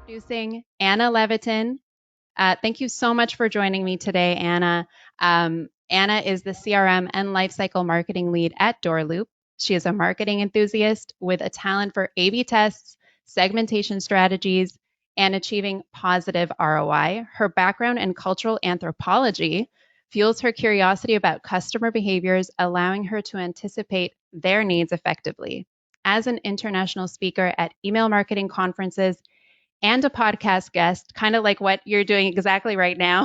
Introducing Anna Levitin. Thank you so much for joining me today, Anna. Anna is the CRM and Lifecycle Marketing Lead at DoorLoop. She is a marketing enthusiast with a talent for A/B tests, segmentation strategies, and achieving positive ROI. Her background in cultural anthropology fuels her curiosity about customer behaviors, allowing her to anticipate their needs effectively. As an international speaker at email marketing conferences and a podcast guest, kind of like what you're doing exactly right now,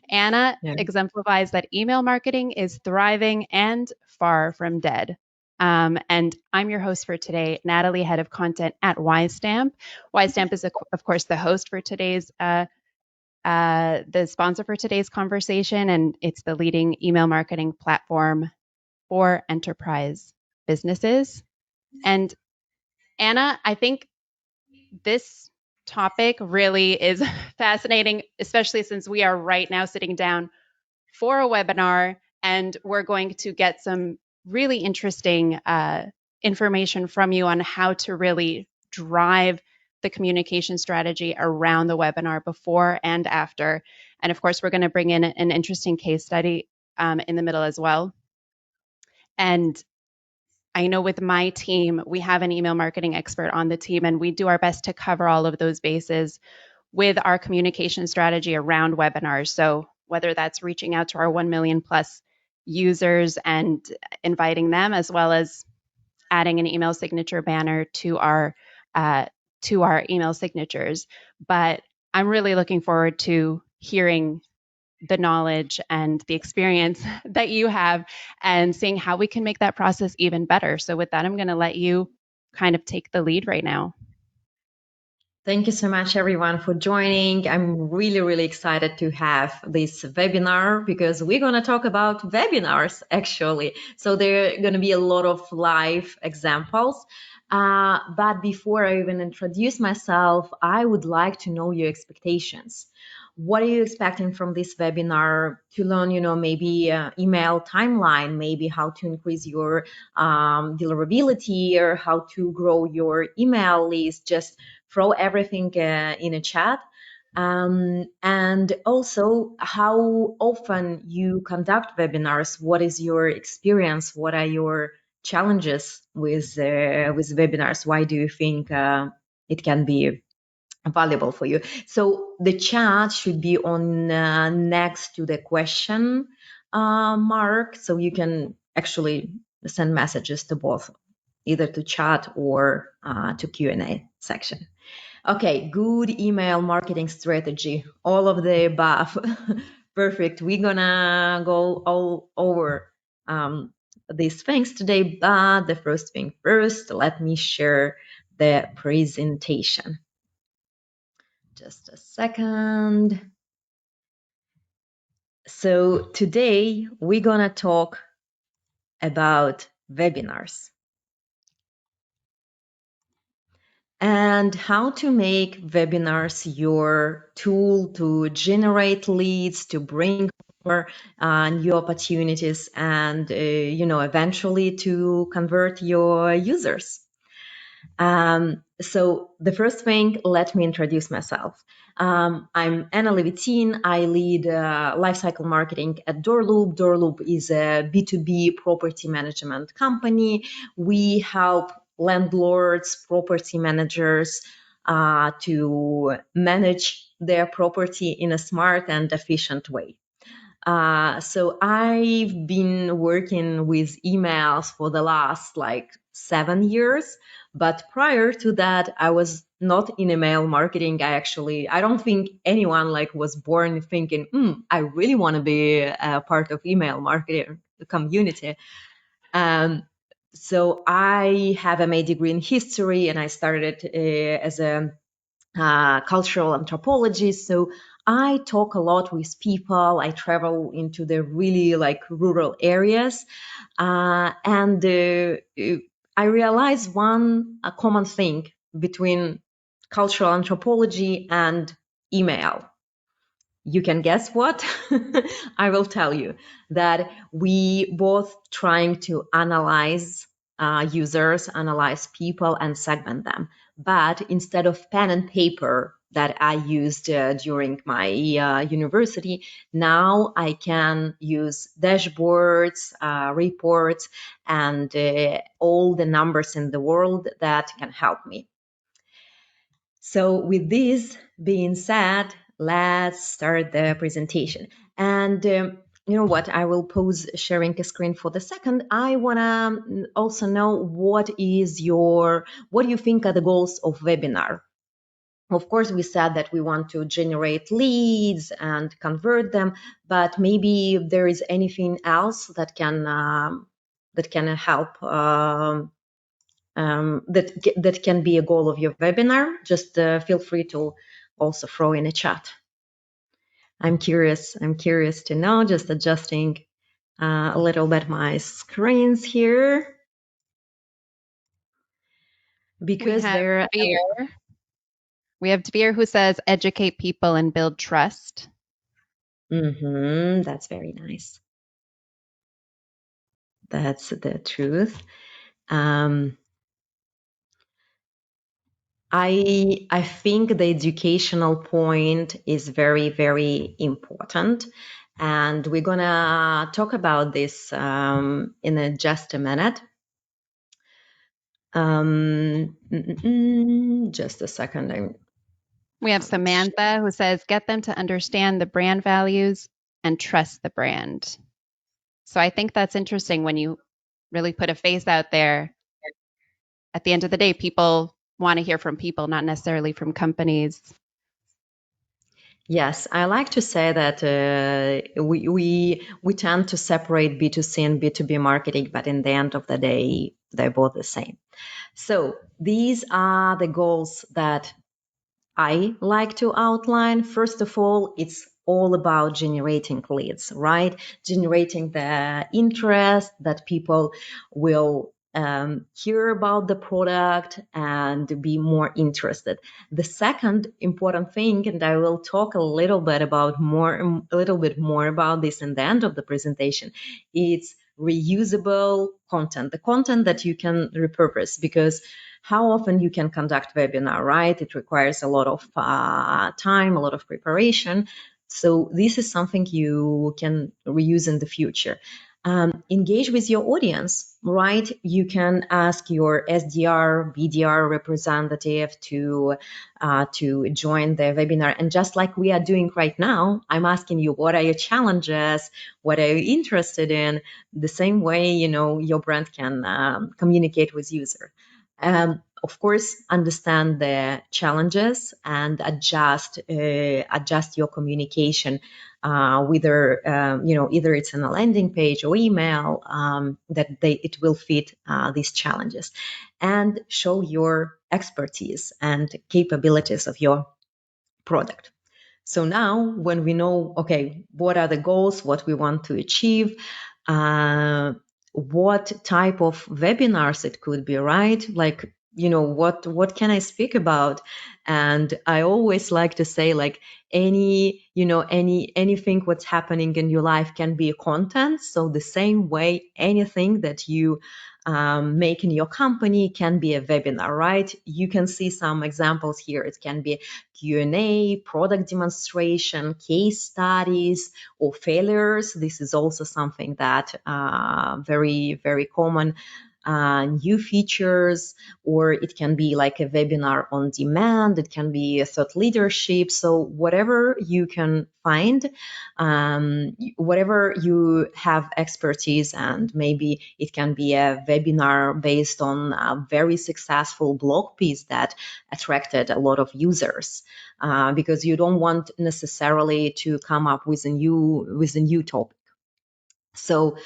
Anna Yeah. exemplifies that email marketing is thriving and far from dead. And I'm your host for today, Natalie, head of content at WiseStamp. WiseStamp is, of course, the host for today's, the sponsor for today's conversation, and it's the leading email marketing platform for enterprise businesses. And Anna, I think this topic really is fascinating, especially since we are right now sitting down for a webinar and we're going to get some really interesting information from you on how to really drive the communication strategy around the webinar before and after. And of course, we're going to bring in an interesting case study in the middle as well. And I know with my team, we have an email marketing expert on the team, and we do our best to cover all of those bases with our communication strategy around webinars. So whether that's reaching out to our 1 million plus users and inviting them, as well as adding an email signature banner to our email signatures. But I'm really looking forward to hearing the knowledge and the experience that you have and seeing how we can make that process even better. So with that, I'm going to let you kind of take the lead right now. Thank you so much, everyone, for joining. I'm really, really excited to have this webinar because we're going to talk about webinars, actually. So there are going to be a lot of live examples. But before I even introduce myself, I would like to know your expectations. What are you expecting from this webinar to learn, maybe email timeline, maybe how to increase your deliverability or how to grow your email list, just throw everything in a chat. And also how often you conduct webinars, what is your experience, what are your challenges with webinars, why do you think it can be valuable for you? So the chat should be on next to the question mark, so you can actually send messages to both, either to chat or to Q&A section. Okay, good email marketing strategy, all of the above. Perfect. We're gonna go all over these things today, but the first thing first, let me share the presentation. Just a second. So today we're gonna talk about webinars and how to make webinars your tool to generate leads, to bring more new opportunities, and eventually to convert your users. So the first thing, let me introduce myself. I'm Anna Levitin. I lead lifecycle marketing at DoorLoop. DoorLoop is a B2B property management company. We help landlords, property managers to manage their property in a smart and efficient way. So I've been working with emails for the last 7 years, but prior to that, I was not in email marketing. I don't think anyone was born thinking, I really want to be a part of email marketing community. So I have a MA degree in history, and I started as a cultural anthropologist. So I talk a lot with people. I travel into the really rural areas, and I realize one common thing between cultural anthropology and email. You can guess what? I will tell you that we both trying to analyze users, analyze people, and segment them. But instead of pen and paper, that I used during my university. Now I can use dashboards, reports, and all the numbers in the world that can help me. So with this being said, let's start the presentation. And you know what? I will pause sharing a screen for the second. I want to also know what do you think are the goals of webinar? Of course, we said that we want to generate leads and convert them, but maybe if there is anything else that can help, that can be a goal of your webinar, just feel free to also throw in a chat. I'm curious to know, just adjusting a little bit my screens here, because we have Dveer who says educate people and build trust. That's very nice. That's the truth. I think the educational point is very, very important. And we're going to talk about this in just a minute. Just a second. We have Samantha who says, get them to understand the brand values and trust the brand. So I think that's interesting when you really put a face out there. At the end of the day, people want to hear from people, not necessarily from companies. Yes, I like to say that we tend to separate B2C and B2B marketing, but in the end of the day, they're both the same. So these are the goals that I like to outline. First of all, it's all about generating leads, right? Generating the interest that people will hear about the product and be more interested. The second important thing, and I will talk a little bit more about this in the end of the presentation, it's reusable content, the content that you can repurpose, because how often you can conduct webinar, right? It requires a lot of time, a lot of preparation. So this is something you can reuse in the future. Engage with your audience, right? You can ask your SDR, BDR representative to join the webinar. And just like we are doing right now, I'm asking you, what are your challenges? What are you interested in? The same way, your brand can communicate with user. Of course, understand the challenges and adjust your communication. Either it's in a landing page or email, it will fit these challenges, and show your expertise and capabilities of your product. So now, when we know, okay, what are the goals, what we want to achieve, what type of webinars it could be, right? Like, what can I speak about? And I always like to say, like, anything what's happening in your life can be a content. So the same way, anything that you make in your company can be a webinar, right? You can see some examples here. It can be Q&A, product demonstration, case studies, or failures. This is also something that very, very common. New features, or it can be like a webinar on demand. It can be a thought leadership. So whatever you can find, whatever you have expertise, and maybe it can be a webinar based on a very successful blog piece that attracted a lot of users, because you don't want necessarily to come up with a new topic. So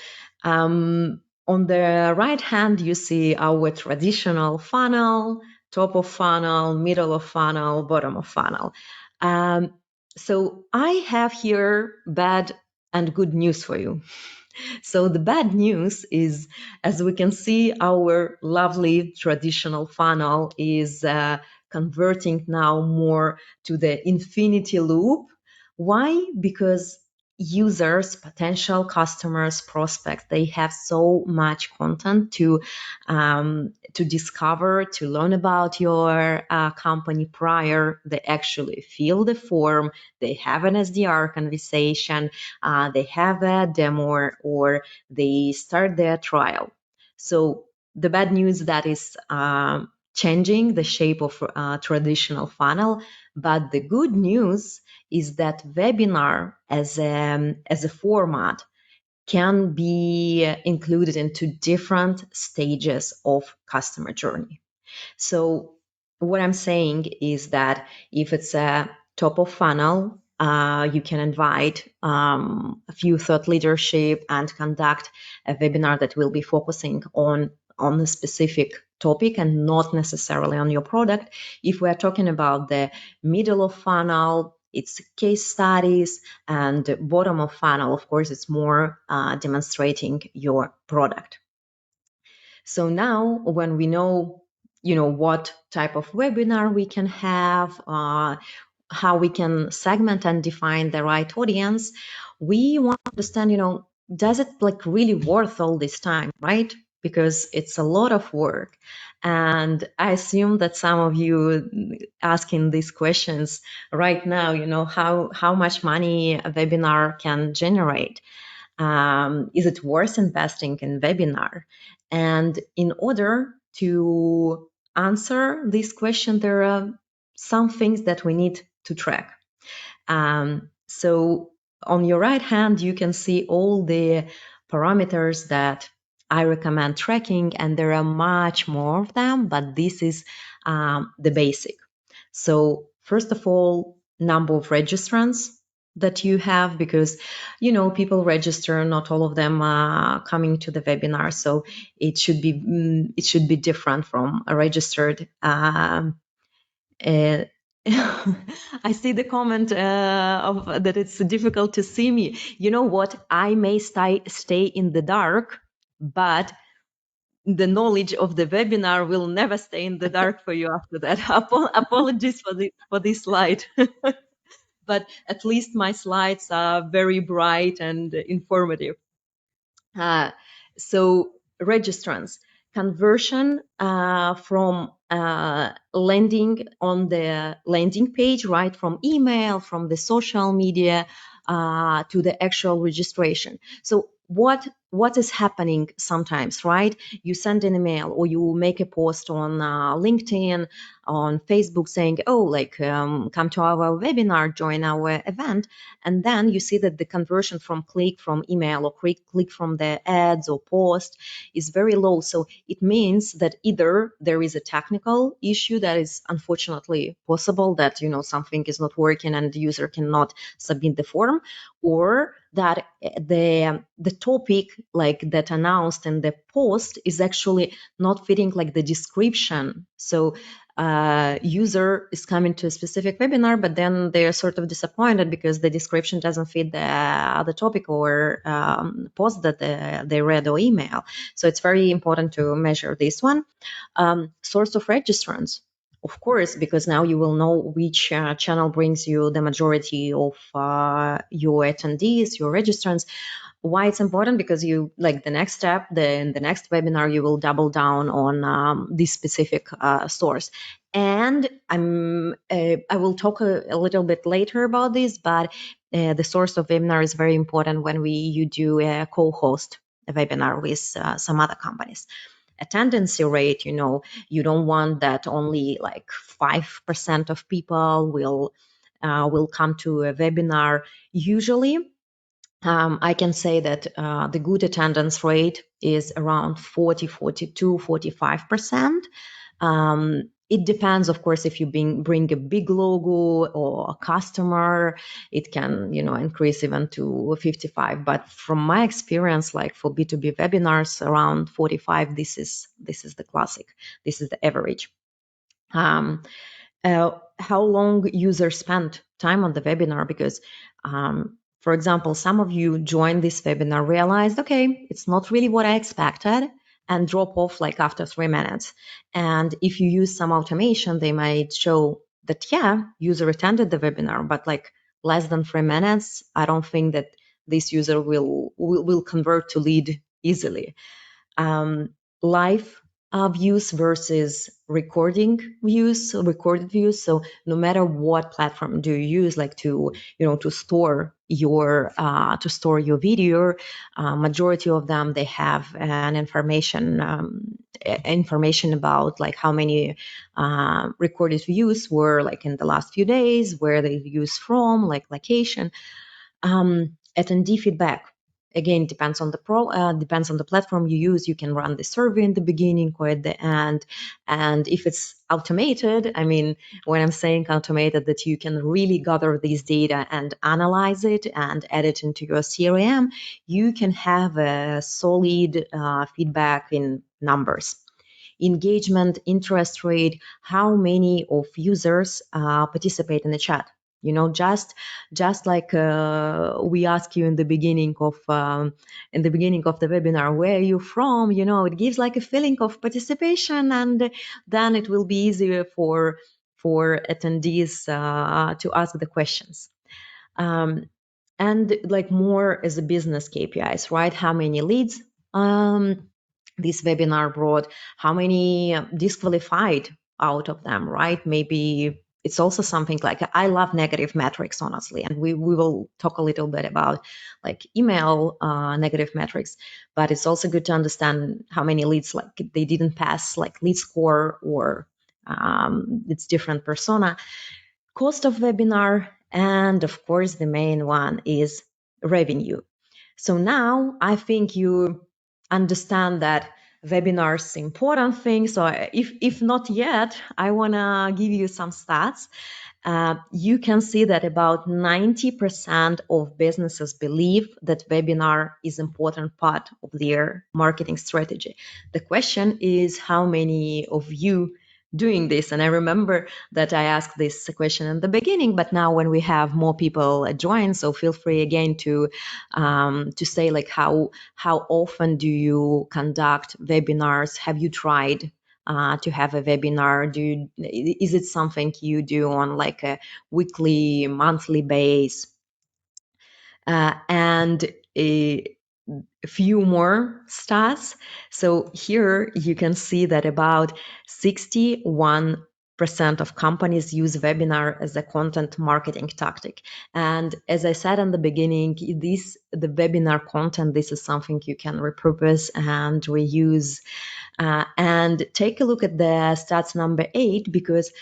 on the right hand, you see our traditional funnel, top of funnel, middle of funnel, bottom of funnel. So I have here bad and good news for you. So the bad news is, as we can see, our lovely traditional funnel is converting now more to the infinity loop. Why? Because users, potential customers, prospects, they have so much content to discover, to learn about your company prior. They actually fill the form, they have an SDR conversation, they have a demo, or they start their trial. So the bad news that is changing the shape of traditional funnel, but the good news is that webinar as a format can be included into different stages of customer journey. So what I'm saying is that if it's a top of funnel, you can invite a few thought leadership and conduct a webinar that will be focusing on a specific topic and not necessarily on your product. If we are talking about the middle of funnel, it's case studies, and bottom of funnel, of course, it's more demonstrating your product. So now when we know, what type of webinar we can have, how we can segment and define the right audience, we want to understand, does it really worth all this time, right? Because it's a lot of work. And I assume that some of you asking these questions right now, how much money a webinar can generate. Is it worth investing in webinar? And in order to answer this question, there are some things that we need to track. So on your right hand, you can see all the parameters that I recommend tracking, and there are much more of them, but this is the basic. So first of all, number of registrants that you have, because people register, not all of them are coming to the webinar, so it should be different from a registered. I see the comment of that it's difficult to see me. You know what? I may stay in the dark, but the knowledge of the webinar will never stay in the dark for you after that. Apologies for this slide. But at least my slides are very bright and informative. So registrants, conversion from landing on the landing page, right, from email, from the social media to the actual registration. So what is happening sometimes, right? You send an email or you make a post on LinkedIn, on Facebook saying, come to our webinar, join our event. And then you see that the conversion from click from email or click from the ads or post is very low. So it means that either there is a technical issue that is unfortunately possible, that something is not working and the user cannot submit the form, or that the topic that announced in the post is actually not fitting the description. So user is coming to a specific webinar, but then they're sort of disappointed because the description doesn't fit the topic or post that they read or email. So it's very important to measure this one. Source of registrants, of course, because now you will know which channel brings you the majority of your attendees, your registrants. Why it's important? Because you the next step, the next webinar, you will double down on this specific source. And I will talk a little bit later about this, but the source of webinar is very important when you do a co-host a webinar with some other companies. Attendance rate, you don't want that only 5% of people will come to a webinar. Usually, I can say that the good attendance rate is around 40, 42, 45%. It depends, of course, if you bring a big logo or a customer, it can, increase even to 55. But from my experience, for B2B webinars, around 45, this is the classic. This is the average. How long users spend time on the webinar, because for example, some of you joined this webinar, realized, okay, it's not really what I expected, and drop off after 3 minutes. And if you use some automation, they might show that, yeah, user attended the webinar, but less than 3 minutes. I don't think that this user will convert to lead easily. Live views versus recorded views. So no matter what platform do you use, like to store your video, majority of them, they have an information about like how many recorded views were like in the last few days, where they use from, like location. Attendee feedback, again, depends on the platform you use. You can run the survey in the beginning or at the end. And if it's automated, I mean, when I'm saying automated, that you can really gather these data and analyze it and add it into your CRM, you can have a solid feedback in numbers. Engagement, interest rate, how many of users participate in the chat. Just like we ask you in the beginning of the webinar, where are you from? It gives like a feeling of participation, and then it will be easier for attendees to ask the questions. And like more as a business KPIs, right? How many leads this webinar brought, how many disqualified out of them, right? Maybe it's also something like, I love negative metrics, honestly, and we will talk a little bit about like email negative metrics, but it's also good to understand how many leads like they didn't pass like lead score, or it's different persona. Cost of webinar, and of course the main one is revenue. So now I think you understand that webinars important thing. So if not yet, I want to give you some stats. You can see that about 90% of businesses believe that webinar is important part of their marketing strategy. The question is, how many of you doing this? And I remember that I asked this question in the beginning, but now when we have more people join, so feel free again to say like how often do you conduct webinars? Have you tried to have a webinar? Is it something you do on like a weekly, monthly base? And a few more stats. So here you can see that about 61% of companies use webinar as a content marketing tactic. And as I said in the beginning, the webinar content, this is something you can repurpose and reuse. And take a look at the stats number 8, because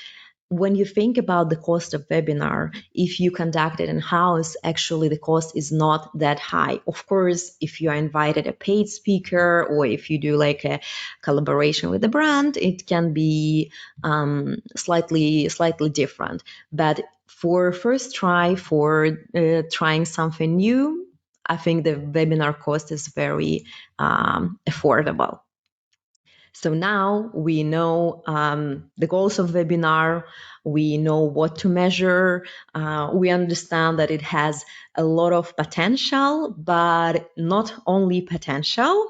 when you think about the cost of webinar, if you conduct it in-house, actually the cost is not that high. Of course, if you are invited a paid speaker, or if you do like a collaboration with a brand, it can be slightly different. But for first try, for trying something new, I think the webinar cost is very affordable. So now we know the goals of webinar, we know what to measure, we understand that it has a lot of potential, but not only potential.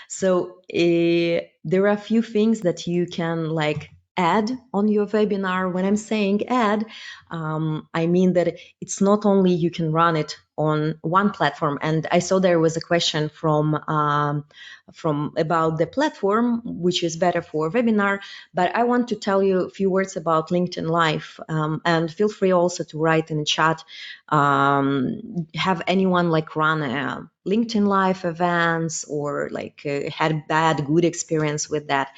So there are a few things that you can like add on your webinar. When I'm saying add, I mean that it's not only you can run it on one platform. And I saw there was a question from about the platform which is better for webinar, but I want to tell you a few words about LinkedIn Live, and feel free also to write in the chat. Have anyone like run a LinkedIn Live events, or like had good experience with that?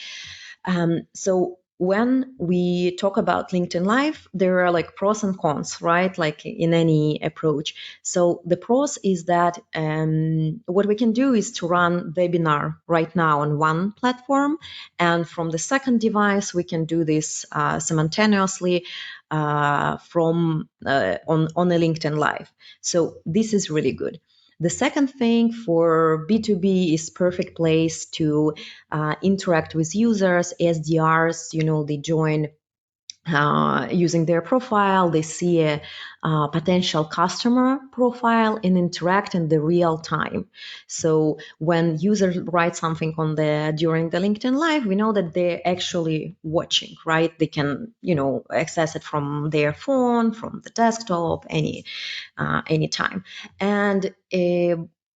So when we talk about LinkedIn Live, there are like pros and cons, right? Like in any approach. So the pros is that what we can do is to run webinar right now on one platform, and from the second device we can do this simultaneously from on a LinkedIn Live. So this is really good. The second thing, for B2B, is perfect place to interact with users, SDRs, they join using their profile. They see a potential customer profile and interact in the real time. So when users write something on during the LinkedIn Live, we know that they're actually watching, right? They can, access it from their phone, from the desktop, anytime. And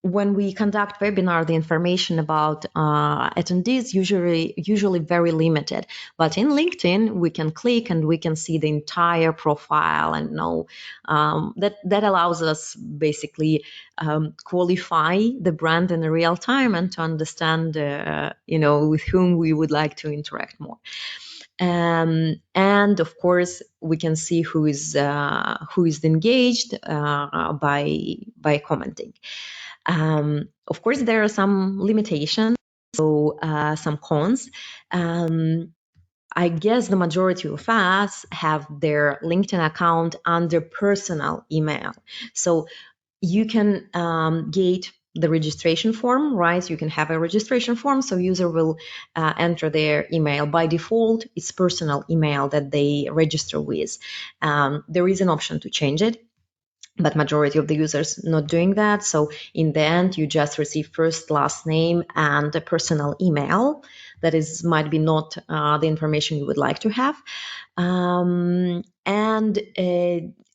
when we conduct webinar, the information about attendees usually very limited. But in LinkedIn, we can click and we can see the entire profile and know that allows us basically qualify the brand in real time and to understand, with whom we would like to interact more. And of course, we can see who is engaged by commenting. Of course, there are some limitations, so some cons. I guess the majority of us have their LinkedIn account under personal email. So you can gate the registration form, right? You can have a registration form, so user will enter their email. By default, it's personal email that they register with. There is an option to change it, but majority of the users not doing that. So in the end, you just receive first, last name, and a personal email. That is might be not the information you would like to have. And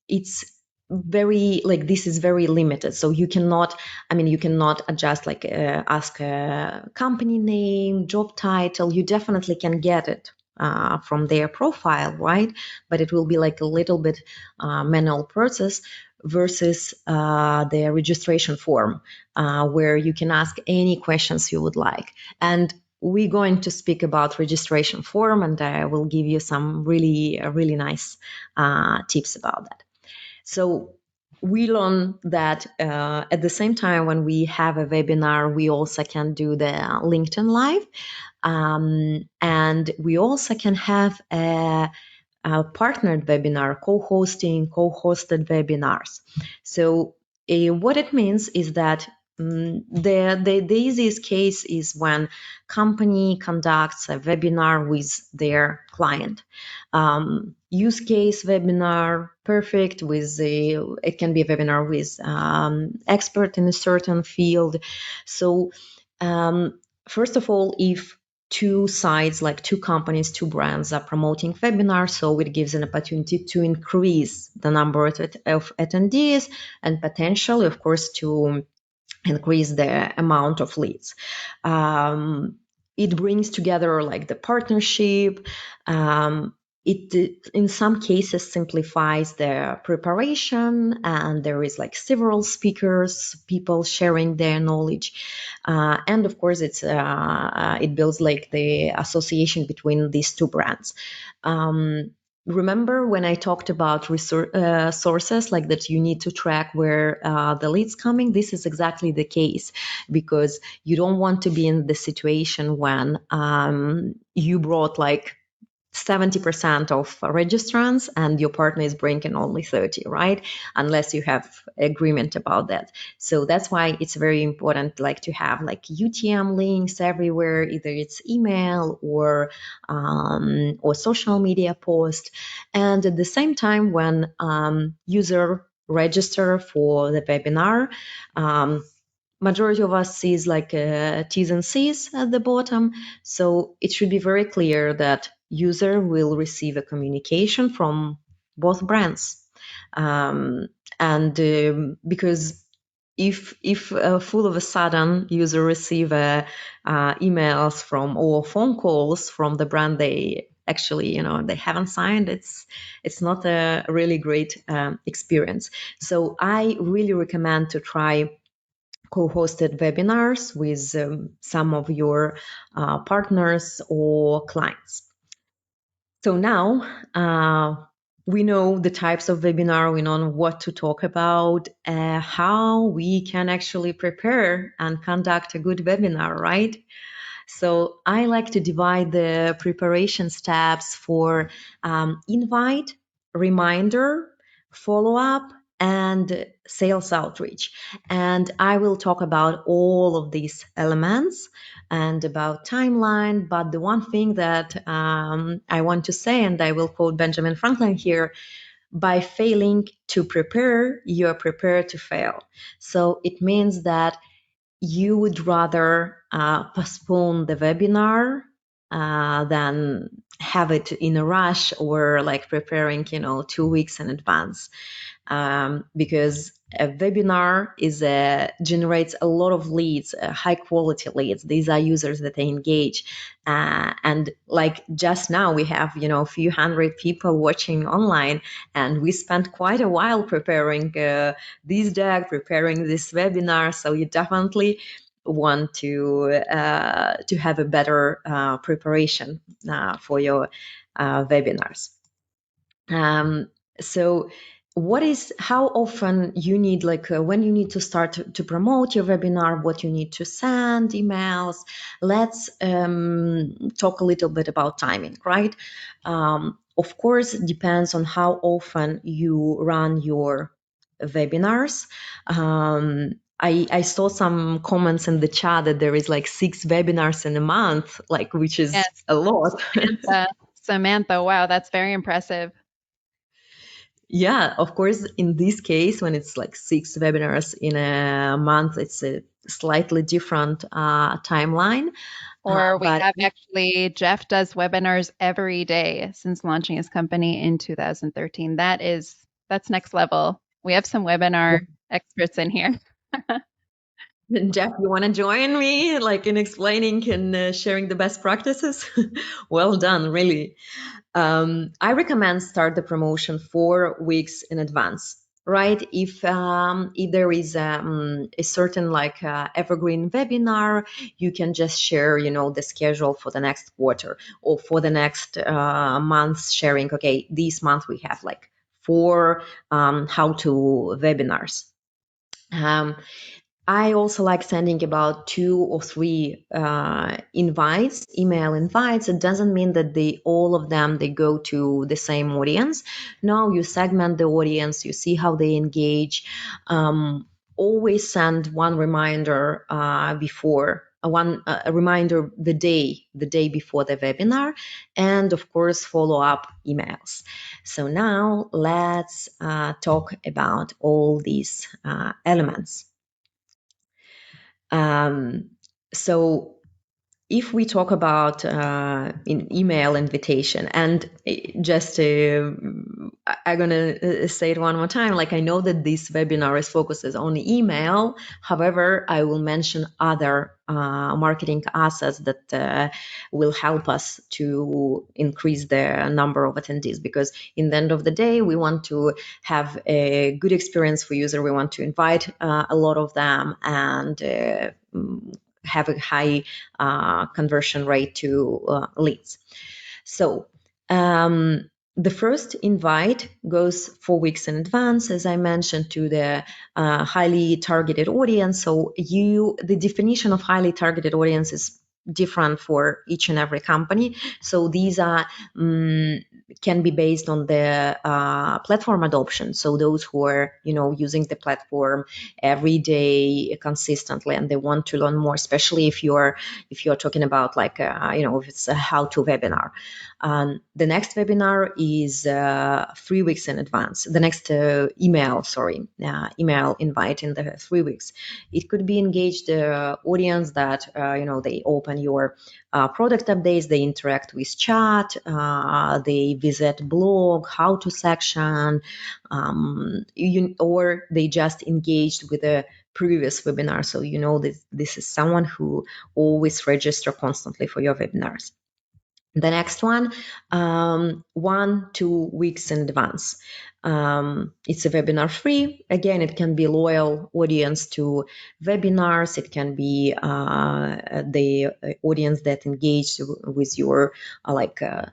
it's very this is very limited, so you cannot adjust ask a company name, job title. You definitely can get it from their profile, right? But it will be like a little bit manual process versus the registration form, where you can ask any questions you would like. And we're going to speak about registration form, and I will give you some really nice tips about that. So we learn that at the same time when we have a webinar, we also can do the LinkedIn Live, and we also can have a partnered webinar, co-hosted webinars. So what it means is that the easiest case is when company conducts a webinar with their client. Use case webinar, perfect with it can be a webinar with expert in a certain field. So first of all, if two sides, like two companies, two brands are promoting webinars, so it gives an opportunity to increase the number of attendees and potentially, of course, to increase the amount of leads. It brings together the partnership. It in some cases simplifies the preparation, and there is several speakers, people sharing their knowledge, and of course it builds the association between these two brands. Remember when I talked about sources that you need to track where the leads coming? This is exactly the case, because you don't want to be in the situation when you brought 70% of registrants and your partner is bringing only 30, right? Unless you have agreement about that. So that's why it's very important to have UTM links everywhere, either it's email or social media post. And at the same time, when user register for the webinar, majority of us sees T's and C's at the bottom. So it should be very clear that user will receive a communication from both brands. Because if full of a sudden user receive emails from or phone calls from the brand they actually they haven't signed, it's not a really great experience. So I really recommend to try co-hosted webinars with some of your partners or clients. So now we know the types of webinar, we know what to talk about, how we can actually prepare and conduct a good webinar, right? So I like to divide the preparation steps for invite, reminder, follow-up, and sales outreach. And I will talk about all of these elements and about timeline. But the one thing that I want to say, and I will quote Benjamin Franklin here, by failing to prepare, you're prepared to fail. So it means that you would rather postpone the webinar than have it in a rush or like preparing, 2 weeks in advance, because a webinar generates a lot of leads, high quality leads. These are users that they engage, and like just now we have a few hundred people watching online, and we spent quite a while preparing this deck, preparing this webinar. So you definitely want to have a better preparation for your webinars. So how often you need, when you need to start to promote your webinar, what you need to send emails. Let's talk a little bit about timing, right? Of course, it depends on how often you run your webinars. I saw some comments in the chat that there is like 6 webinars in a month, which is Yes, a lot. Samantha, wow, that's very impressive. Yeah, of course, in this case, when it's like 6 webinars in a month, it's a slightly different timeline. Or we But have actually, Jeff does webinars every day since launching his company in 2013. That's next level. We have some webinar experts in here. Jeff, you want to join me, in explaining and sharing the best practices? Well done, really. I recommend start the promotion 4 weeks in advance, right? If there is a certain evergreen webinar, you can just share, the schedule for the next quarter or for the next month, sharing, okay, this month we have 4 how-to webinars. I also like sending about 2 or 3 email invites. It doesn't mean that all of them they go to the same audience. No, you segment the audience, you see how they engage. Always send one reminder before a reminder the day before the webinar, and of course follow up emails. So now let's talk about all these elements. So if we talk about in email invitation, and just I'm gonna say it one more time, I know that this webinar is focuses on email. However, I will mention other marketing assets that will help us to increase the number of attendees, because in the end of the day we want to have a good experience for user. We want to invite a lot of them and have a high conversion rate to leads. So the first invite goes 4 weeks in advance, as I mentioned, to the highly targeted audience. So the definition of highly targeted audience is different for each and every company. So these are can be based on the platform adoption. So those who are using the platform every day consistently, and they want to learn more, especially if you're talking about if it's a how-to webinar. The next webinar is 3 weeks in advance. The next email invite in the 3 weeks. It could be engaged audience that they open your product updates, they interact with chat, they visit blog, how-to section, or they just engaged with a previous webinar. So this is someone who always register constantly for your webinars. The next one, 1-2 weeks in advance. It's a webinar free. Again, it can be loyal audience to webinars. It can be the audience that engaged with your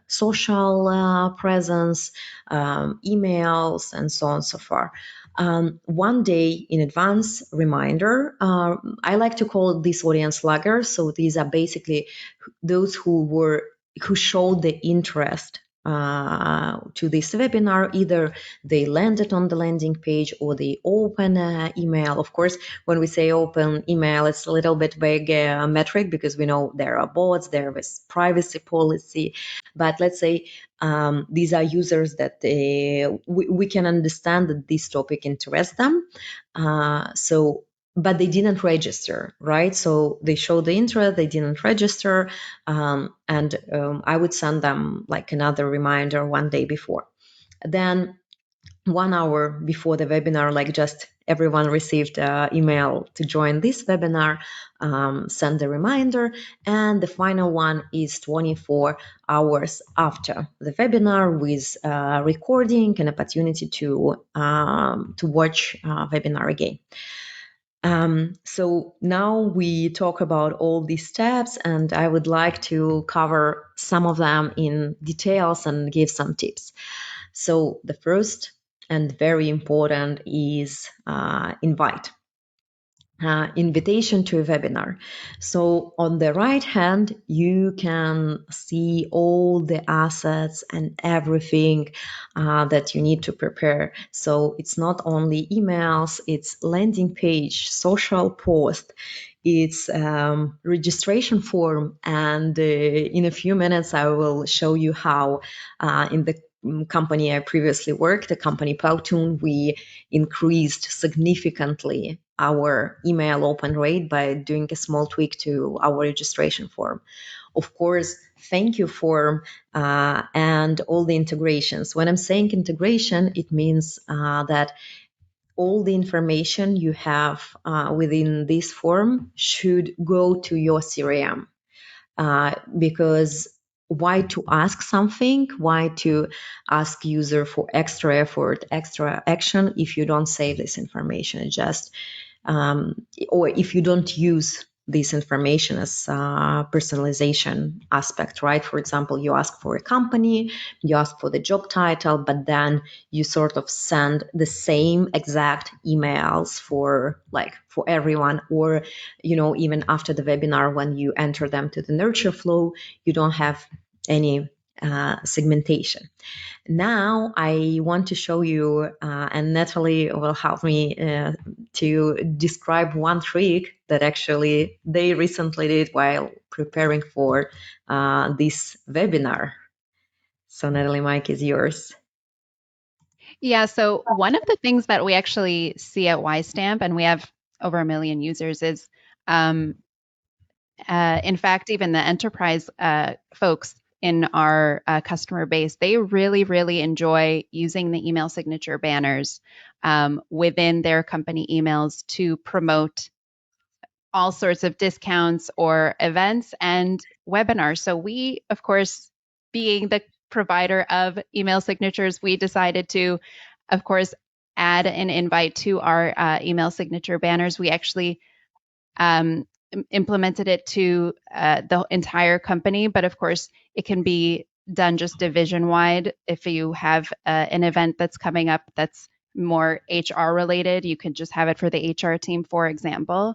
social presence, emails, and so on and so forth. 1 day in advance reminder. I like to call this audience laggers. So these are basically those who showed the interest to this webinar. Either they landed on the landing page or they open email. Of course, when we say open email, it's a little bit vague metric because we know there are bots, there is privacy policy. But let's say these are users that we can understand that this topic interests them. But they didn't register, right? So they showed the interest, they didn't register, and I would send them like another reminder one day before. Then 1 hour before the webinar, like just everyone received an email to join this webinar, send a reminder. And the final one is 24 hours after the webinar with recording and opportunity to watch webinar again. So now we talk about all these steps, and I would like to cover some of them in details and give some tips. So the first and very important is invite. Invitation to a webinar. So on the right hand, you can see all the assets and everything that you need to prepare. So it's not only emails, it's landing page, social post, it's registration form, and in a few minutes I will show you how in the company I previously worked, the company Powtoon, we increased significantly our email open rate by doing a small tweak to our registration form. Of course, thank you form and all the integrations. When I'm saying integration, it means that all the information you have within this form should go to your CRM. Because why to ask something, why to ask user for extra effort, extra action if you don't save this information, just or if you don't use this information as personalization aspect, right? For example, you ask for a company, you ask for the job title, but then you sort of send the same exact emails for everyone, or even after the webinar, when you enter them to the nurture flow, you don't have any segmentation. Now I want to show you, and Natalie will help me to describe one trick that actually they recently did while preparing for this webinar. So Natalie, mic is yours. Yeah, so one of the things that we actually see at YStamp, and we have over 1 million users, is in fact, even the enterprise folks in our customer base, they really, really enjoy using the email signature banners within their company emails to promote all sorts of discounts or events and webinars. So we, of course, being the provider of email signatures, we decided to, of course, add an invite to our email signature banners. We actually implemented it to the entire company, but of course, it can be done just division wide. If you have an event that's coming up that's more HR related, you could just have it for the HR team, for example.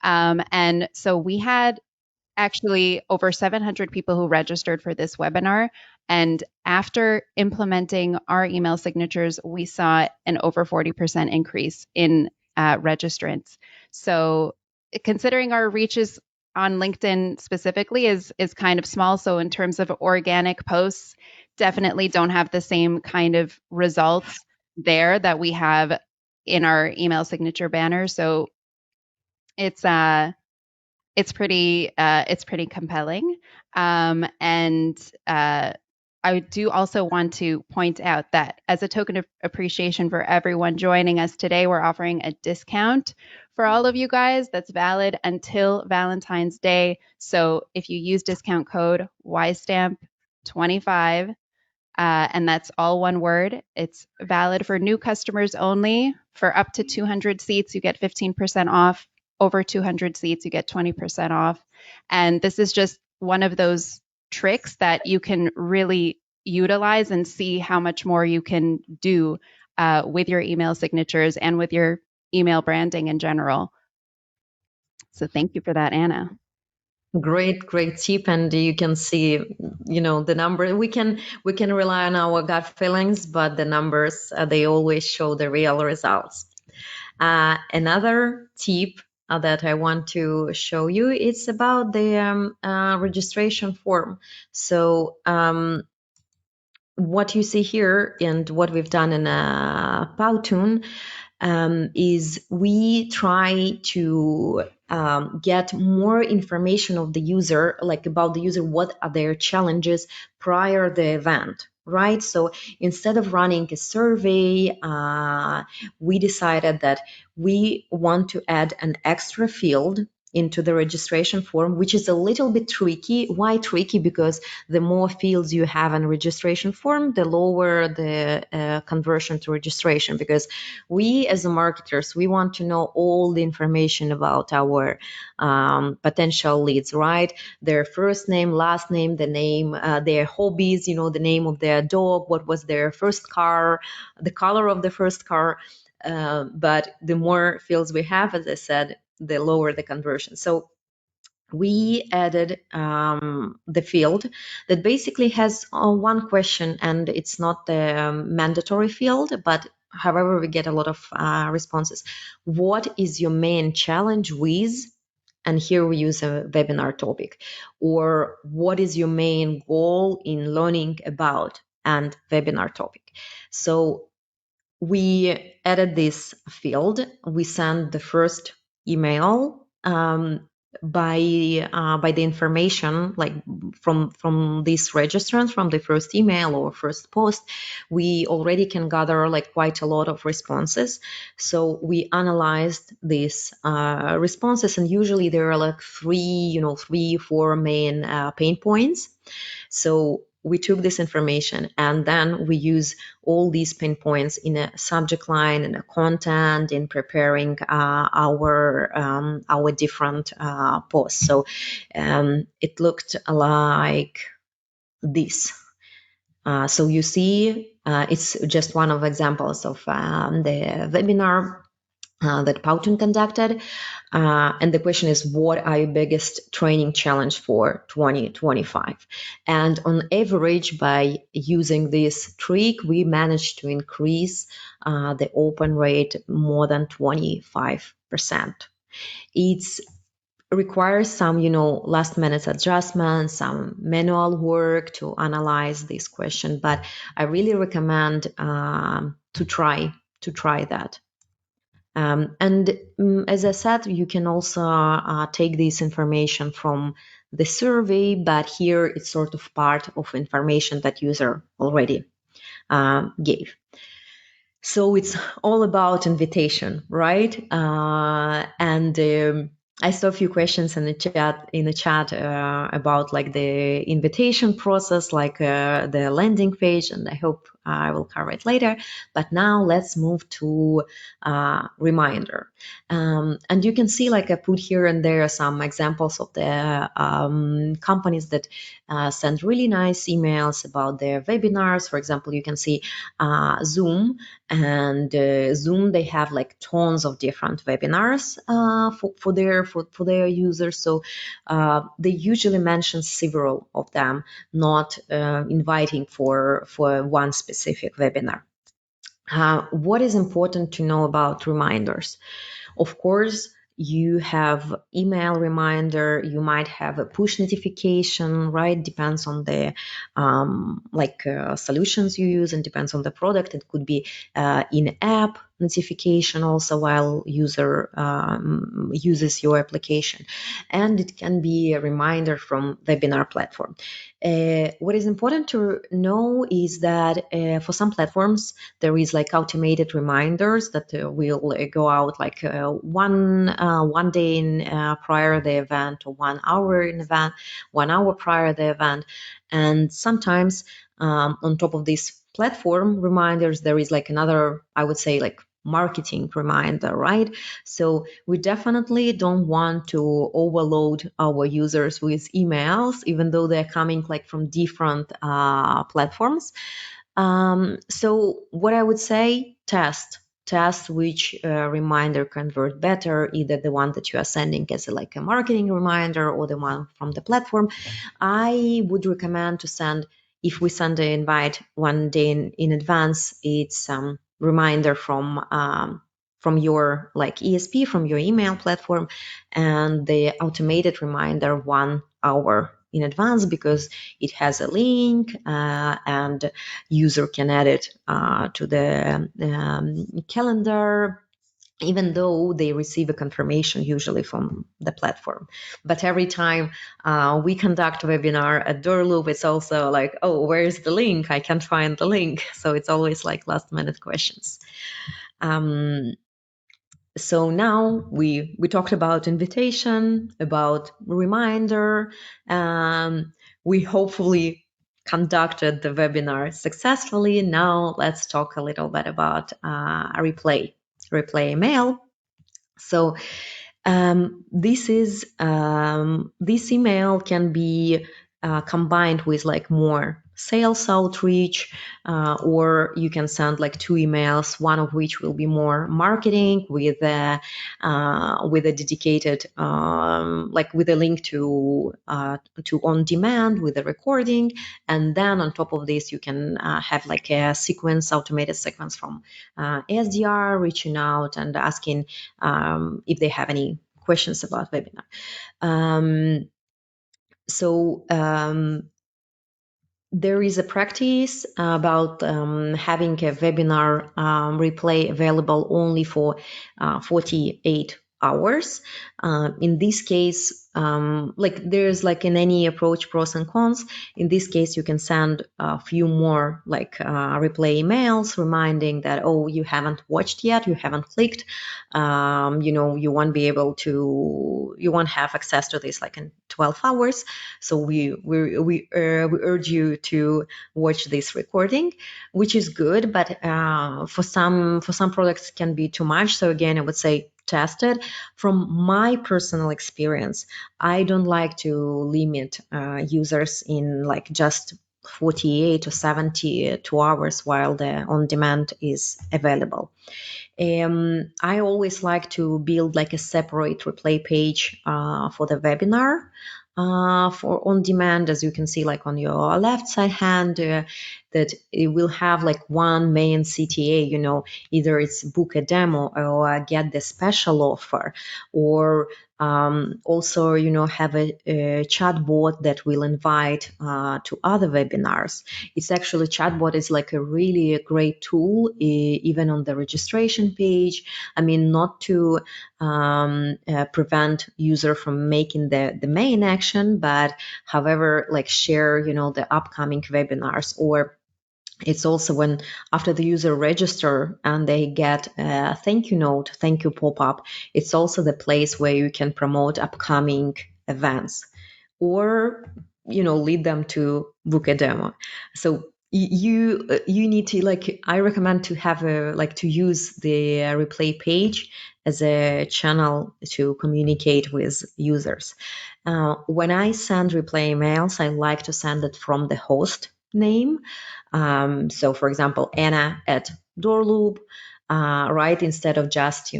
And so we had actually over 700 people who registered for this webinar. And after implementing our email signatures, we saw an over 40% increase in registrants. So considering our reaches on LinkedIn specifically is kind of small. So in terms of organic posts, definitely don't have the same kind of results there that we have in our email signature banner. So it's it's pretty compelling. And I do also want to point out that as a token of appreciation for everyone joining us today, we're offering a discount for all of you guys that's valid until Valentine's Day. So if you use discount code YStamp25, and that's all one word. It's valid for new customers only. For up to 200 seats, you get 15% off. Over 200 seats, you get 20% off. And this is just one of those tricks that you can really utilize and see how much more you can do with your email signatures and with your email branding in general. So thank you for that, Anna. Great, great tip, and you can see, the number. We can rely on our gut feelings, but the numbers they always show the real results. Another tip that I want to show you is about the registration form. So what you see here and what we've done in Powtoon is we try to get more information of the user, like about the user, what are their challenges prior the event, right? So instead of running a survey, we decided that we want to add an extra field into the registration form, which is a little bit tricky. Why tricky? Because the more fields you have in registration form, the lower the conversion to registration. Because we as marketers, we want to know all the information about our potential leads, right? Their first name, last name, the name, their hobbies, the name of their dog, what was their first car, the color of the first car. But the more fields we have, as I said, the lower the conversion. So we added the field that basically has one question, and it's not the mandatory field, but however, we get a lot of responses. What is your main challenge with? And here we use a webinar topic. Or what is your main goal in learning about? And webinar topic. So we added this field. We sent the first email by the information, like from these registrants, from the first email or first post. We already can gather like quite a lot of responses. So we analyzed these responses, and usually there are like three, four main pain points. So we took this information and then we use all these pain points in a subject line, in a content, in preparing our different posts. So it looked like this. So you see, it's just one of examples of the webinar that Powtoon conducted. And the question is, what are your biggest training challenge for 2025? And on average, by using this trick, we managed to increase the open rate more than 25%. It's requires some last minute adjustments, some manual work to analyze this question, but I really recommend to try that. As I said, you can also take this information from the survey, but here it's sort of part of information that user already gave. So it's all about invitation, right? I saw a few questions in the chat about like the invitation process, like the landing page, and I hope I will cover it later. But now let's move to reminder. And you can see, like I put here and there some examples of the companies that send really nice emails about their webinars. For example, you can see Zoom. And Zoom, they have like tons of different webinars for their users. So they usually mention several of them, not inviting for one specific webinar. What is important to know about reminders? Of course, you have email reminder, you might have a push notification, right? Depends on the solutions you use, and depends on the product. It could be in-app notification also while user uses your application, and it can be a reminder from webinar platform. What is important to know is that for some platforms there is like automated reminders that will go out like one day in prior the event, or 1 hour in event, 1 hour prior the event. And sometimes on top of this platform reminders, there is like another, I would say, like marketing reminder, right? So we definitely don't want to overload our users with emails, even though they're coming like from different platforms. So what I would say, test test which reminder convert better, either the one that you are sending as like a marketing reminder or the one from the platform. I would recommend to send, if we send an invite one day in advance, it's reminder from your like ESP, from your email platform, and the automated reminder 1 hour in advance, because it has a link and user can add it to the calendar, even though they receive a confirmation usually from the platform. But every time we conduct a webinar at DoorLoop, it's also like, oh, where's the link? I can't find the link. So it's always like last minute questions. So now we talked about invitation, about reminder. We hopefully conducted the webinar successfully. Now let's talk a little bit about a replay email. So this email can be combined with like more sales outreach, or you can send like 2 emails, one of which will be more marketing with a dedicated like with a link to on demand with a recording, and then on top of this you can have like a automated sequence from SDR reaching out and asking if they have any questions about webinar. There is a practice about having a webinar replay available only for 48 hours. In this case, like there's like in any approach pros and cons. In this case, you can send a few more like replay emails reminding that, oh, you haven't watched yet, you haven't clicked, you won't be able to, you won't have access to this like in 12 hours. So we urge you to watch this recording, which is good, but for some products it can be too much. So again, I would say test it. From my personal experience, I don't like to limit users in like just 48 to 72 hours while the on demand is available. I always like to build like a separate replay page for the webinar for on demand, as you can see like on your left side hand, that it will have like one main CTA, either it's book a demo or get the special offer, or also have a chat bot that will invite to other webinars. It's actually, chatbot is like a really great tool, even on the registration page. I mean, not to prevent user from making the main action, but however, like share, the upcoming webinars. Or it's also when after the user register and they get a thank you note, thank you pop-up, it's also the place where you can promote upcoming events, or lead them to book a demo. So you need to, like, I recommend to have to use the replay page as a channel to communicate with users. When I send replay emails, I like to send it from the host name. So for example, Anna at DoorLoop, right, instead of just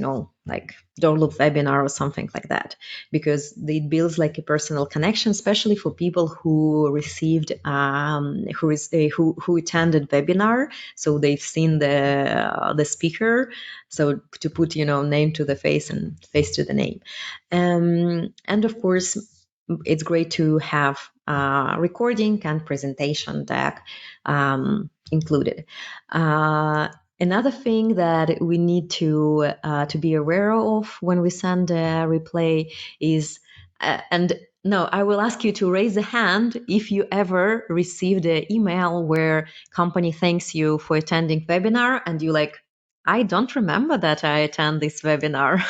like DoorLoop webinar or something like that, because it builds like a personal connection, especially for people who received who attended webinar, so they've seen the speaker, so to put name to the face and face to the name. And of course, it's great to have recording and presentation deck included. Another thing that we need to be aware of when we send a replay is, and no, I will ask you to raise a hand if you ever received an email where company thanks you for attending webinar and you like, I don't remember that I attend this webinar.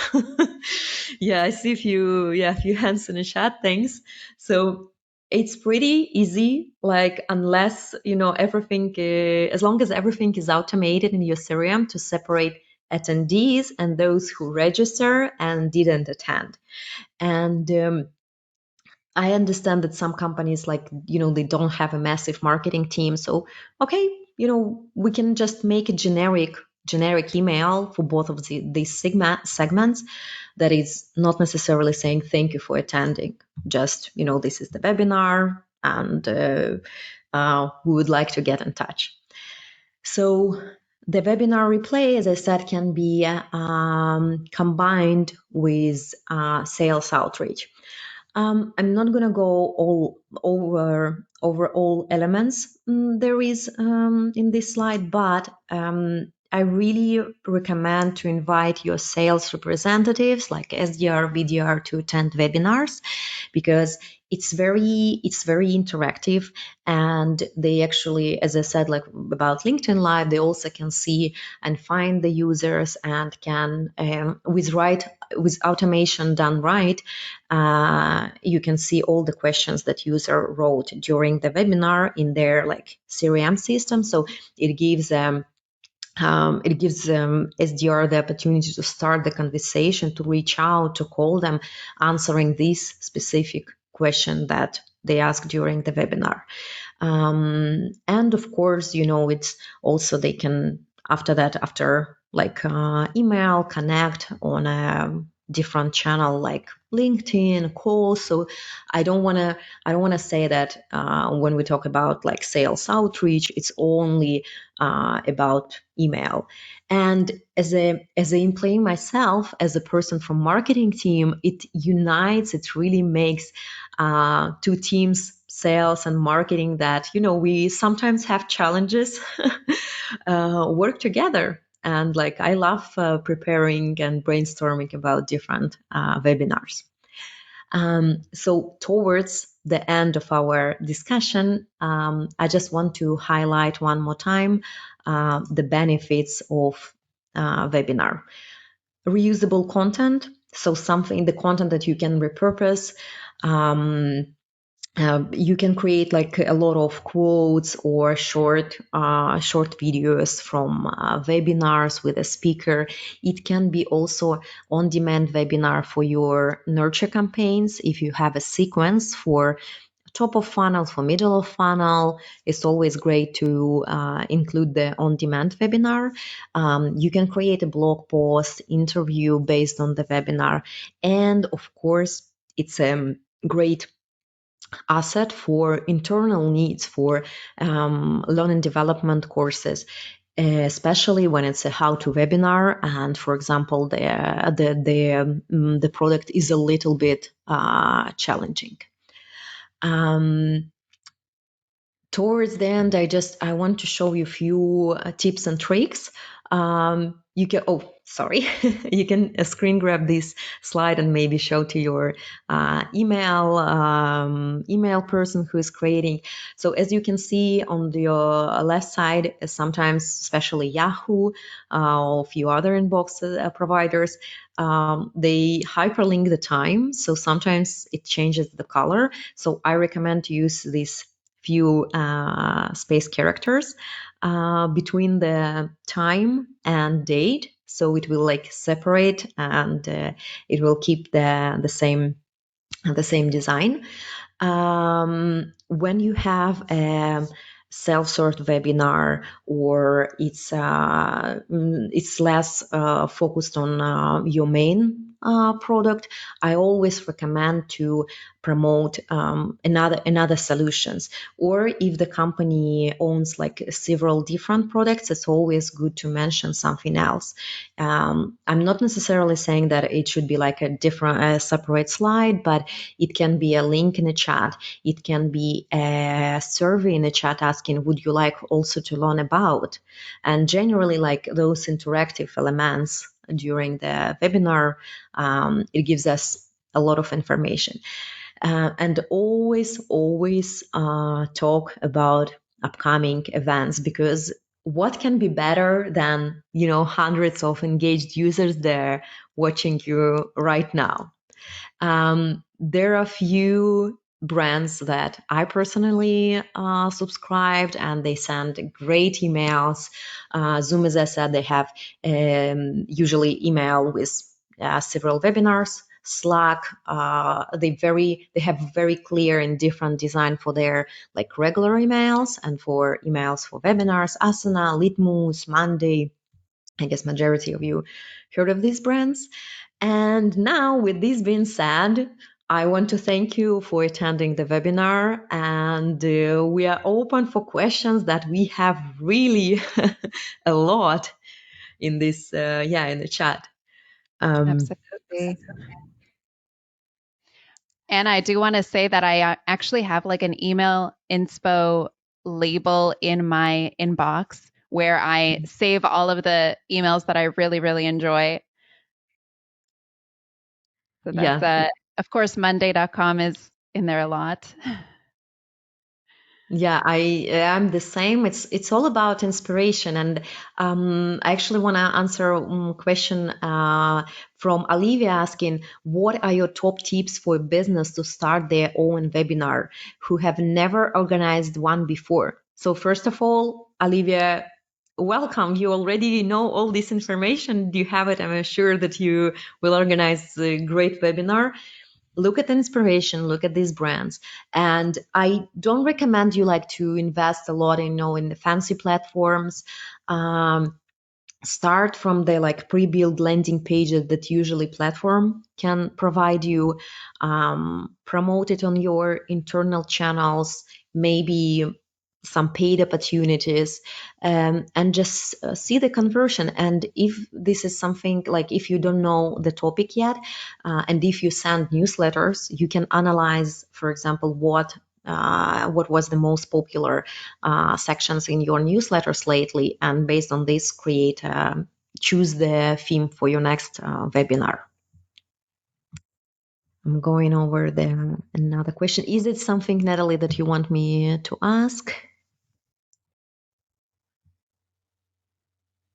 Yeah, I see a few hands in the chat. Thanks. So it's pretty easy, like unless everything, as long as everything is automated in your CRM to separate attendees and those who register and didn't attend. And I understand that some companies, like, they don't have a massive marketing team. So, okay, we can just make a generic generic email for both of these segments that is not necessarily saying thank you for attending. Just, this is the webinar, and we would like to get in touch. So the webinar replay, as I said, can be combined with sales outreach. I'm not going to go all over all elements there is in this slide, but I really recommend to invite your sales representatives like SDR, BDR to attend webinars, because it's very interactive, and they actually, as I said, like about LinkedIn Live, they also can see and find the users, and can with automation done right, you can see all the questions that user wrote during the webinar in their like CRM system. So it gives them SDR the opportunity to start the conversation, to reach out, to call them, answering this specific question that they asked during the webinar. And of course, it's also, they can after like email, connect on a different channel like LinkedIn, call. So I don't want to say that when we talk about like sales outreach, it's only about email. And as a employee myself, as a person from marketing team, it unites, it really makes two teams, sales and marketing, that we sometimes have challenges work together. And like I love preparing and brainstorming about different webinars. So towards the end of our discussion, I just want to highlight one more time the benefits of webinar. Reusable content, so the content that you can repurpose. You can create like a lot of quotes or short videos from webinars with a speaker. It can be also on-demand webinar for your nurture campaigns. If you have a sequence for top of funnel, for middle of funnel, it's always great to include the on-demand webinar. You can create a blog post, interview based on the webinar, and of course, it's a great asset for internal needs, for learn and development courses, especially when it's a how-to webinar, and for example, the product is a little bit challenging. Towards the end, I want to show you a few tips and tricks. You can, you can screen grab this slide and maybe show to your email person who is creating. So as you can see on the left side, sometimes, especially Yahoo, or a few other inbox providers, they hyperlink the time. So sometimes it changes the color. So I recommend to use this few space characters between the time and date, so it will like separate, and it will keep the same design. When you have a self-serve webinar, or it's less focused on your main product, I always recommend to promote another solutions. Or if the company owns like several different products, it's always good to mention something else. I'm not necessarily saying that it should be like a separate slide, but it can be a link in a chat. It can be a survey in the chat asking, would you like also to learn about? And generally, like those interactive elements during the webinar, it gives us a lot of information. And always talk about upcoming events, because what can be better than hundreds of engaged users there watching you right now? There are a few brands that I personally subscribed, and they send great emails. Zoom, as I said, they have usually email with several webinars. Slack, they have very clear and different design for their like regular emails and for emails for webinars. Asana, Litmus, Monday. I guess majority of you heard of these brands. And now, with this being said, I want to thank you for attending the webinar, and we are open for questions that we have really a lot in this, in the chat. Absolutely. And I do want to say that I actually have like an email inspo label in my inbox where I save all of the emails that I really, really enjoy. So that's, Yeah, of course, Monday.com is in there a lot. yeah, I am the same. It's all about inspiration, and I actually want to answer a question from Olivia asking, "What are your top tips for business to start their own webinar who have never organized one before?" So first of all, Olivia, welcome. You already know all this information. You have it. I'm sure that you will organize a great webinar. Look at the inspiration, look at these brands. And I don't recommend you like to invest a lot in, in the fancy platforms. Start from the like pre-built landing pages that usually platform can provide you. Promote it on your internal channels, maybe some paid opportunities, and just see the conversion. And if this is something like, if you don't know the topic yet, and if you send newsletters, you can analyze, for example, what was the most popular sections in your newsletters lately, and based on this, choose the theme for your next webinar. I'm going over there. Another question. Is it something, Natalie, that you want me to ask?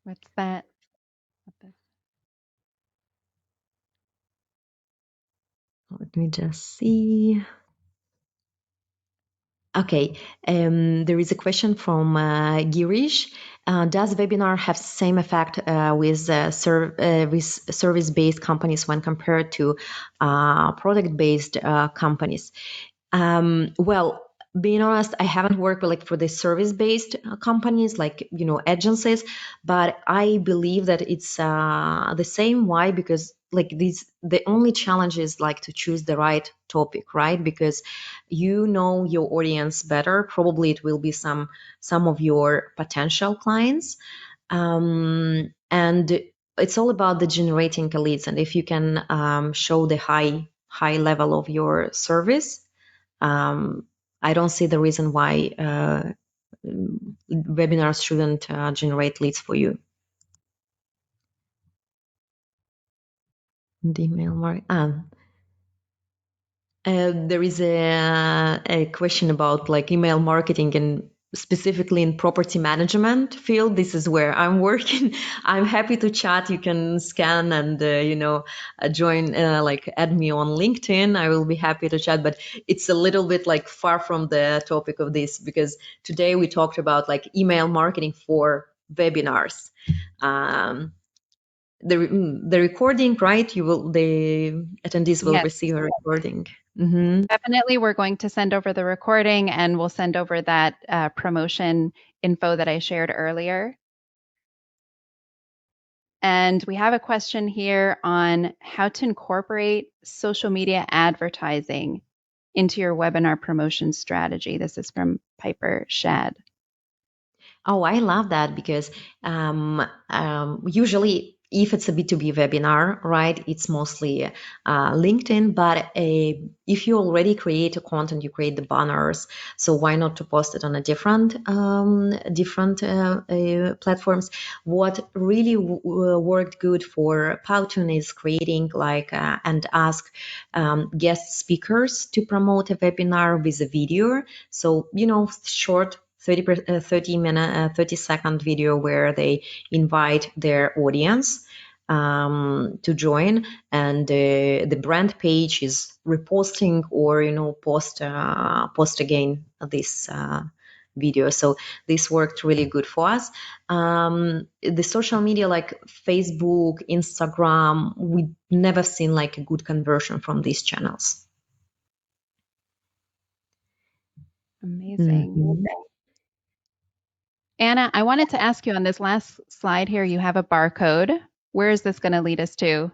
What's that? Let me just see. Okay, there is a question from Girish. Does webinar have same effect with service-based companies when compared to product-based companies? Well, being honest, I haven't worked like for the service-based companies, like agencies, but I believe that it's the same. Why? Because like the only challenge is like to choose the right topic, right? Because you know your audience better. Probably it will be some of your potential clients, and it's all about the generating leads. And if you can show the high level of your service, I don't see the reason why webinars shouldn't generate leads for you. The email marketing. There is a question about like email marketing, and specifically in property management field. This is where I'm working. I'm happy to chat. You can scan and join, like add me on LinkedIn. I will be happy to chat, but it's a little bit like far from the topic of this, because today we talked about like email marketing for webinars. The recording, right? The attendees will Yes, receive a recording. Mm-hmm. definitely. We're going to send over the recording and we'll send over that promotion info that I shared earlier. And we have a question here on how to incorporate social media advertising into your webinar promotion strategy. This is from Piper Shad. Oh, I love that, because usually if it's a B2B webinar, right, it's mostly LinkedIn. But if you already create a content, you create the banners. So why not to post it on a different platforms? What really worked good for Powtoon is creating like and ask guest speakers to promote a webinar with a video. So short 30-second video where they invite their audience to join, and the brand page is reposting or post again this video. So this worked really good for us. The social media like Facebook, Instagram, we never seen like a good conversion from these channels. Amazing. Mhm. Anna, I wanted to ask you on this last slide here, you have a barcode. Where is this going to lead us to?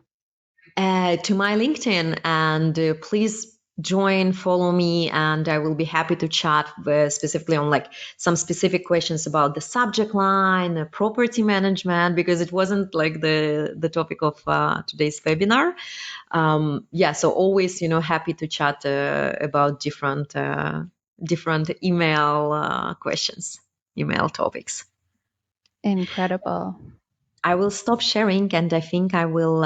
To my LinkedIn, and please join, follow me, and I will be happy to chat specifically on like some specific questions about the subject line, property management, because it wasn't like the topic of today's webinar. Yeah, so always, happy to chat about different email questions, email topics. Incredible. I will stop sharing, and I think I will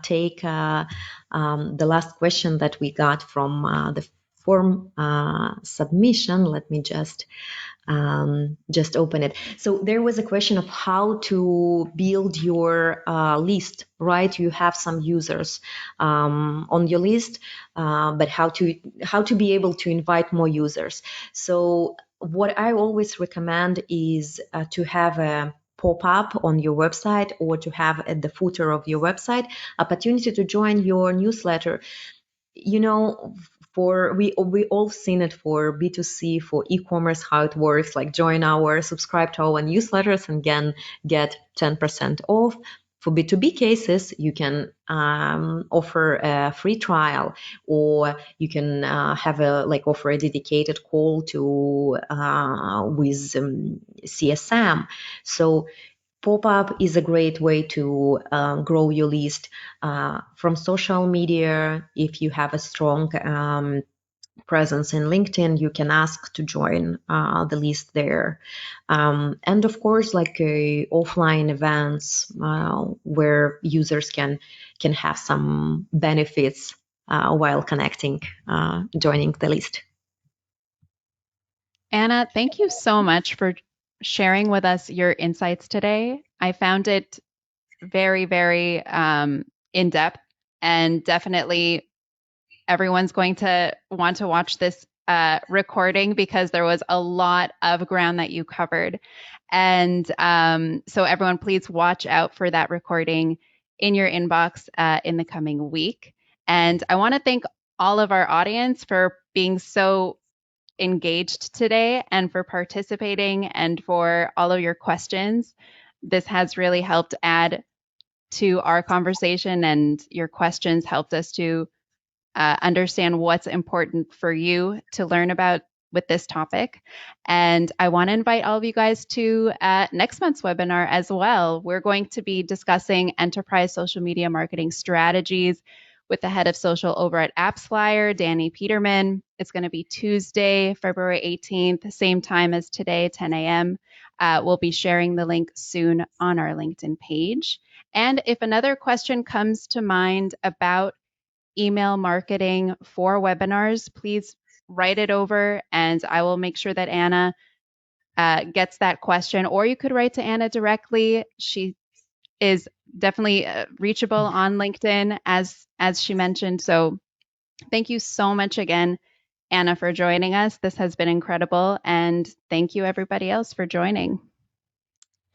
take the last question that we got from the form submission. Let me just open it. So there was a question of how to build your list, right? You have some users on your list, but how to be able to invite more users. So what I always recommend is to have a pop-up on your website, or to have at the footer of your website opportunity to join your newsletter. For we all seen it for B2C, for e-commerce, how it works, like join our, subscribe to our newsletters and get 10% off. For B2B cases, you can offer a free trial, or you can offer a dedicated call to with CSM. So pop-up is a great way to grow your list from social media. If you have a strong presence in LinkedIn, you can ask to join the list there. And of course, like offline events where users can have some benefits while connecting, joining the list. Anna, thank you so much for sharing with us your insights today. I found it very, very in depth, and definitely everyone's going to want to watch this recording because there was a lot of ground that you covered. And so, everyone, please watch out for that recording in your inbox in the coming week. And I want to thank all of our audience for being so engaged today and for participating and for all of your questions. This has really helped add to our conversation, and your questions helped us to understand what's important for you to learn about with this topic. And I want to invite all of you guys to next month's webinar as well. We're going to be discussing enterprise social media marketing strategies with the head of social over at AppsFlyer, Danny Peterman. It's going to be Tuesday, February 18th, same time as today, 10 a.m. We'll be sharing the link soon on our LinkedIn page. And if another question comes to mind about email marketing for webinars, please write it over and I will make sure that Anna gets that question. Or you could write to Anna directly. She is definitely reachable on LinkedIn, as she mentioned. So thank you so much again, Anna, for joining us. This has been incredible. And thank you, everybody else, for joining.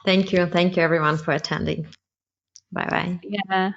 Thank you. Thank you, everyone, for attending. Bye-bye. Yeah.